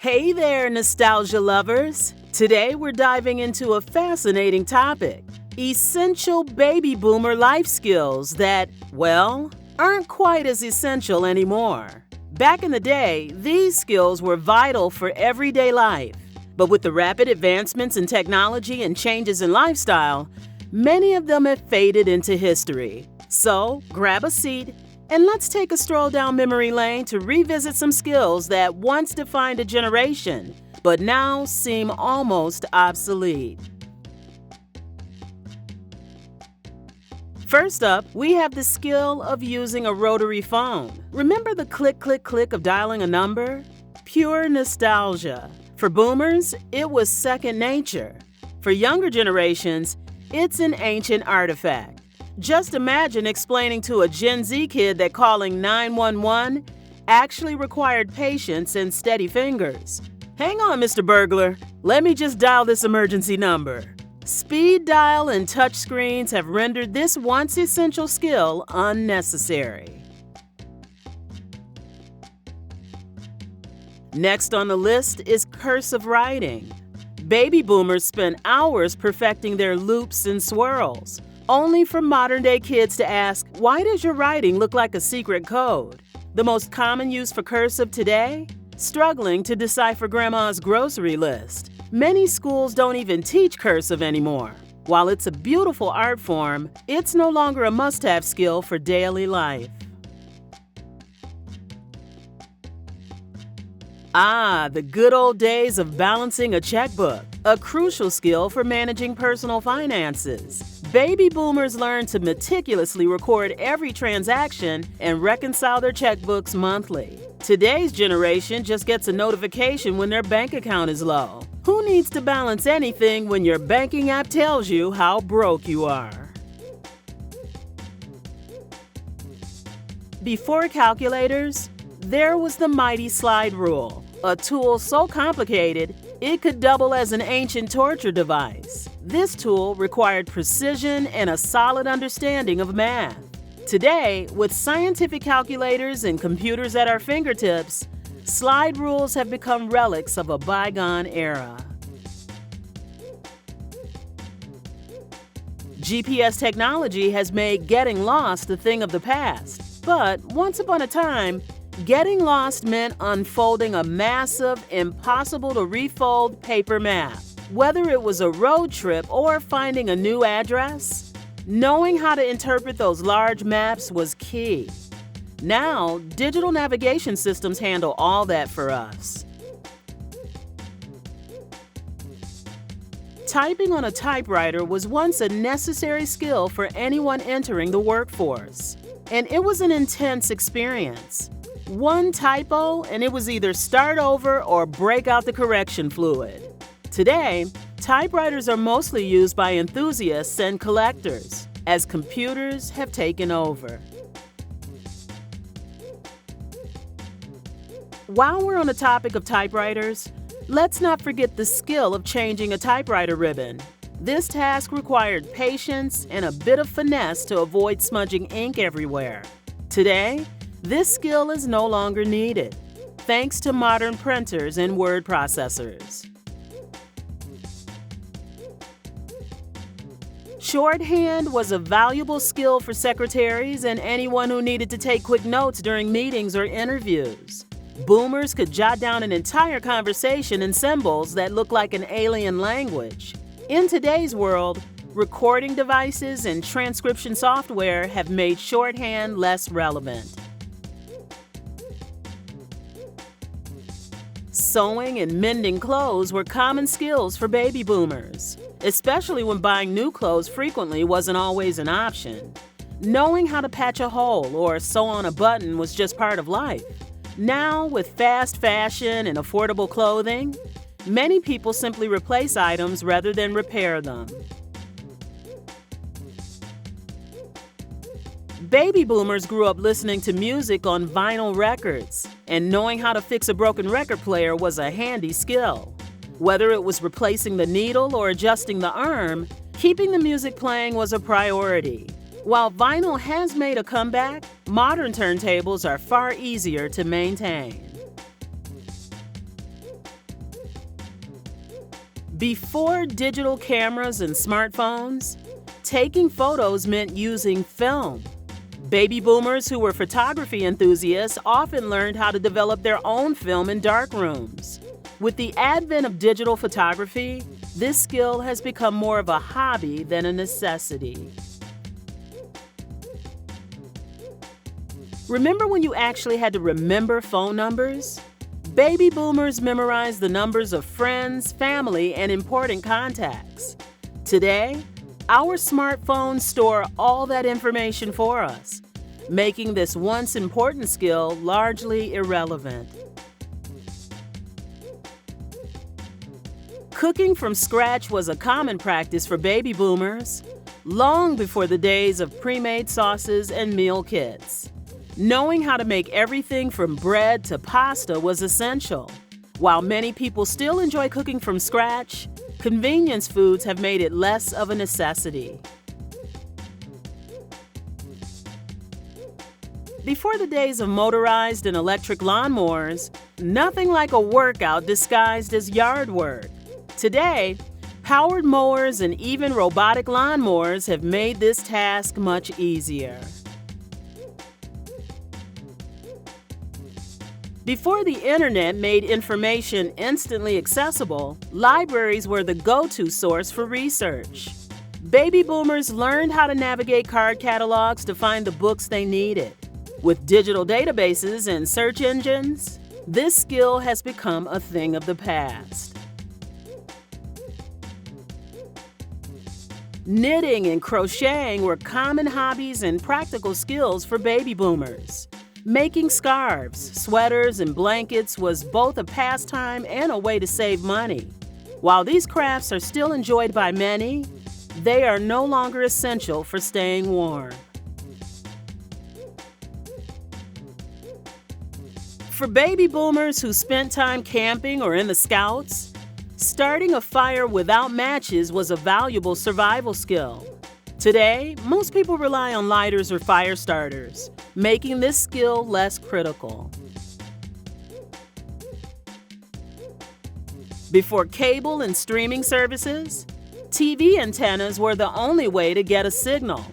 Hey there, nostalgia lovers! Today we're diving into a fascinating topic: essential baby boomer life skills that, well, aren't quite as essential anymore. Back in the day, these skills were vital for everyday life. But with the rapid advancements in technology and changes in lifestyle, many of them have faded into history. So, grab a seat and let's take a stroll down memory lane to revisit some skills that once defined a generation, but now seem almost obsolete. First up, we have the skill of using a rotary phone. Remember the click, click, click of dialing a number? Pure nostalgia. For boomers, it was second nature. For younger generations, it's an ancient artifact. Just imagine explaining to a Gen Z kid that calling 911 actually required patience and steady fingers. Hang on, Mr. Burglar. Let me just dial this emergency number. Speed dial and touch screens have rendered this once essential skill unnecessary. Next on the list is cursive writing. Baby boomers spent hours perfecting their loops and swirls, only for modern-day kids to ask, why does your writing look like a secret code? The most common use for cursive today? Struggling to decipher grandma's grocery list. Many schools don't even teach cursive anymore. While it's a beautiful art form, it's no longer a must-have skill for daily life. The good old days of balancing a checkbook, a crucial skill for managing personal finances. Baby boomers learned to meticulously record every transaction and reconcile their checkbooks monthly. Today's generation just gets a notification when their bank account is low. Who needs to balance anything when your banking app tells you how broke you are? Before calculators, there was the mighty slide rule, a tool so complicated it could double as an ancient torture device. This tool required precision and a solid understanding of math. Today, with scientific calculators and computers at our fingertips, slide rules have become relics of a bygone era. GPS technology has made getting lost a thing of the past, but once upon a time, getting lost meant unfolding a massive, impossible-to-refold paper map. Whether it was a road trip or finding a new address, knowing how to interpret those large maps was key. Now, digital navigation systems handle all that for us. Typing on a typewriter was once a necessary skill for anyone entering the workforce, and it was an intense experience. One typo and it was either start over or break out the correction fluid. Today, typewriters are mostly used by enthusiasts and collectors, as computers have taken over. While we're on the topic of typewriters, let's not forget the skill of changing a typewriter ribbon. This task required patience and a bit of finesse to avoid smudging ink everywhere. Today, this skill is no longer needed, thanks to modern printers and word processors. Shorthand was a valuable skill for secretaries and anyone who needed to take quick notes during meetings or interviews. Boomers could jot down an entire conversation in symbols that looked like an alien language. In today's world, recording devices and transcription software have made shorthand less relevant. Sewing and mending clothes were common skills for baby boomers, especially when buying new clothes frequently wasn't always an option. Knowing how to patch a hole or sew on a button was just part of life. Now, with fast fashion and affordable clothing, many people simply replace items rather than repair them. Baby boomers grew up listening to music on vinyl records, and knowing how to fix a broken record player was a handy skill. Whether it was replacing the needle or adjusting the arm, keeping the music playing was a priority. While vinyl has made a comeback, modern turntables are far easier to maintain. Before digital cameras and smartphones, taking photos meant using film. Baby boomers who were photography enthusiasts often learned how to develop their own film in dark rooms. With the advent of digital photography, this skill has become more of a hobby than a necessity. Remember when you actually had to remember phone numbers? Baby boomers memorized the numbers of friends, family, and important contacts. Today, our smartphones store all that information for us, making this once important skill largely irrelevant. Cooking from scratch was a common practice for baby boomers, long before the days of pre-made sauces and meal kits. Knowing how to make everything from bread to pasta was essential. While many people still enjoy cooking from scratch, convenience foods have made it less of a necessity. Before the days of motorized and electric lawnmowers, nothing like a workout disguised as yard work. Today, powered mowers and even robotic lawnmowers have made this task much easier. Before the internet made information instantly accessible, libraries were the go-to source for research. Baby boomers learned how to navigate card catalogs to find the books they needed. With digital databases and search engines, this skill has become a thing of the past. Knitting and crocheting were common hobbies and practical skills for baby boomers. Making scarves, sweaters, and blankets was both a pastime and a way to save money. While these crafts are still enjoyed by many, they are no longer essential for staying warm. For baby boomers who spent time camping or in the Scouts, starting a fire without matches was a valuable survival skill. Today, most people rely on lighters or fire starters, making this skill less critical. Before cable and streaming services, TV antennas were the only way to get a signal.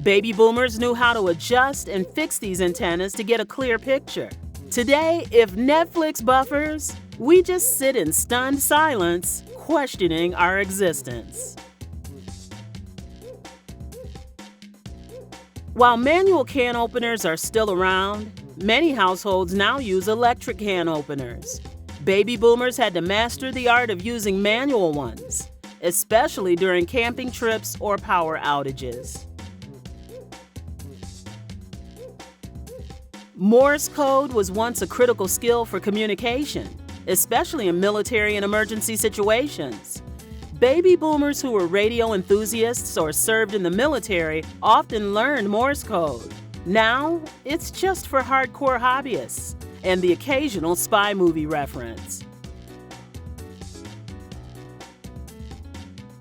Baby boomers knew how to adjust and fix these antennas to get a clear picture. Today, if Netflix buffers, we just sit in stunned silence, questioning our existence. While manual can openers are still around, many households now use electric can openers. Baby boomers had to master the art of using manual ones, especially during camping trips or power outages. Morse code was once a critical skill for communication, especially in military and emergency situations. Baby boomers who were radio enthusiasts or served in the military often learned Morse code. Now, it's just for hardcore hobbyists and the occasional spy movie reference.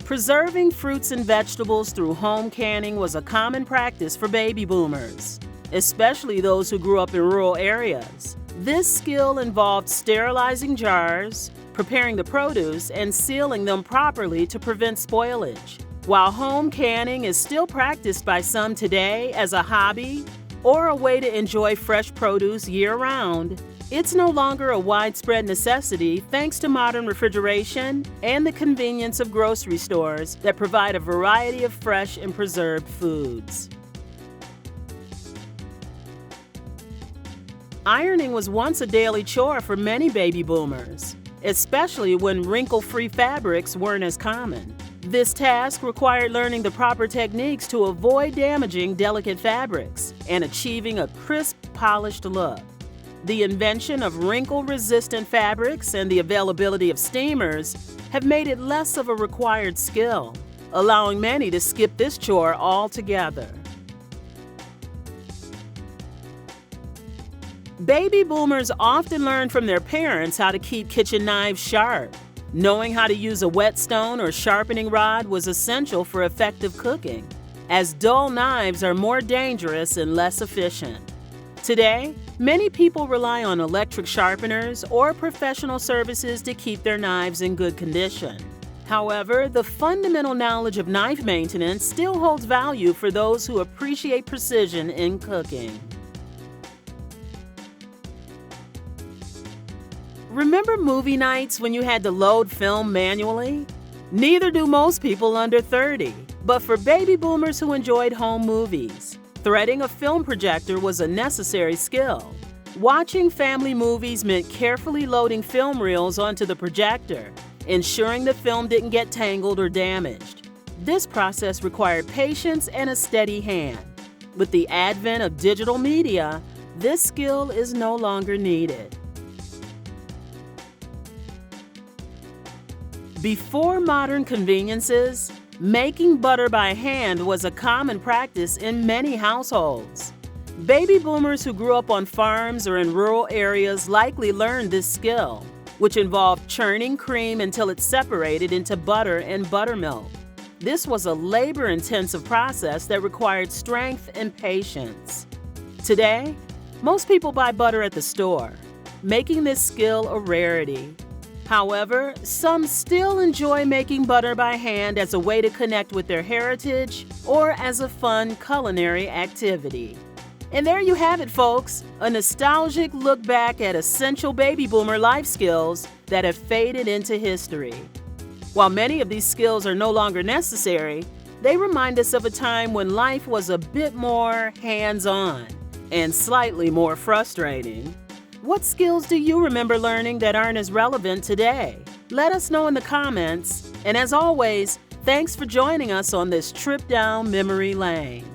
Preserving fruits and vegetables through home canning was a common practice for baby boomers, especially those who grew up in rural areas. This skill involved sterilizing jars, preparing the produce, and sealing them properly to prevent spoilage. While home canning is still practiced by some today as a hobby or a way to enjoy fresh produce year-round, it's no longer a widespread necessity thanks to modern refrigeration and the convenience of grocery stores that provide a variety of fresh and preserved foods. Ironing was once a daily chore for many baby boomers, especially when wrinkle-free fabrics weren't as common. This task required learning the proper techniques to avoid damaging delicate fabrics and achieving a crisp, polished look. The invention of wrinkle-resistant fabrics and the availability of steamers have made it less of a required skill, allowing many to skip this chore altogether. Baby boomers often learned from their parents how to keep kitchen knives sharp. Knowing how to use a whetstone or sharpening rod was essential for effective cooking, as dull knives are more dangerous and less efficient. Today, many people rely on electric sharpeners or professional services to keep their knives in good condition. However, the fundamental knowledge of knife maintenance still holds value for those who appreciate precision in cooking. Remember movie nights when you had to load film manually? Neither do most people under 30. But for baby boomers who enjoyed home movies, threading a film projector was a necessary skill. Watching family movies meant carefully loading film reels onto the projector, ensuring the film didn't get tangled or damaged. This process required patience and a steady hand. With the advent of digital media, this skill is no longer needed. Before modern conveniences, making butter by hand was a common practice in many households. Baby boomers who grew up on farms or in rural areas likely learned this skill, which involved churning cream until it separated into butter and buttermilk. This was a labor-intensive process that required strength and patience. Today, most people buy butter at the store, making this skill a rarity. However, some still enjoy making butter by hand as a way to connect with their heritage or as a fun culinary activity. And there you have it, folks, a nostalgic look back at essential baby boomer life skills that have faded into history. While many of these skills are no longer necessary, they remind us of a time when life was a bit more hands-on and slightly more frustrating. What skills do you remember learning that aren't as relevant today? Let us know in the comments. And as always, thanks for joining us on this trip down memory lane.